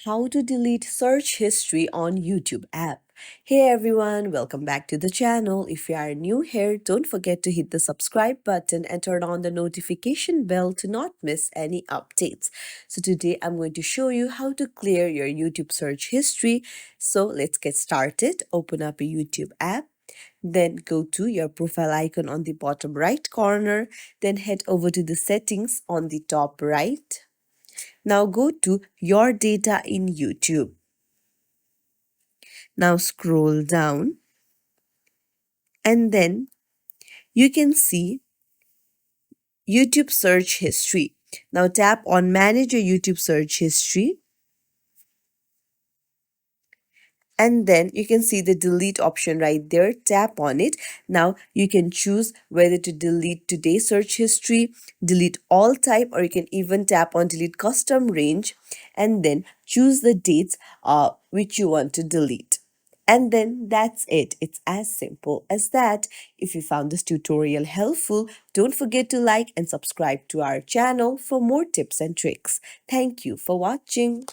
How to delete search history on YouTube app. Hey everyone, welcome back to the channel. If you are new here, don't forget to hit the subscribe button and turn on the notification bell to not miss any updates. So today I'm going to show you how to clear your YouTube search history. So let's get started. Open up a YouTube app. Then go to your profile icon on the bottom right corner. Then head over to the settings on the top right. Now go to your data in YouTube. Now scroll down and then you can see YouTube search history. Now tap on manage your YouTube search history and then you can see the delete option right there. Tap on it. Now you can choose whether to delete today's search history, delete all type, or you can even tap on delete custom range and then choose the dates which you want to delete. And then that's it. It's as simple as that. If you found this tutorial helpful, don't forget to like and subscribe to our channel for more tips and tricks. Thank you for watching.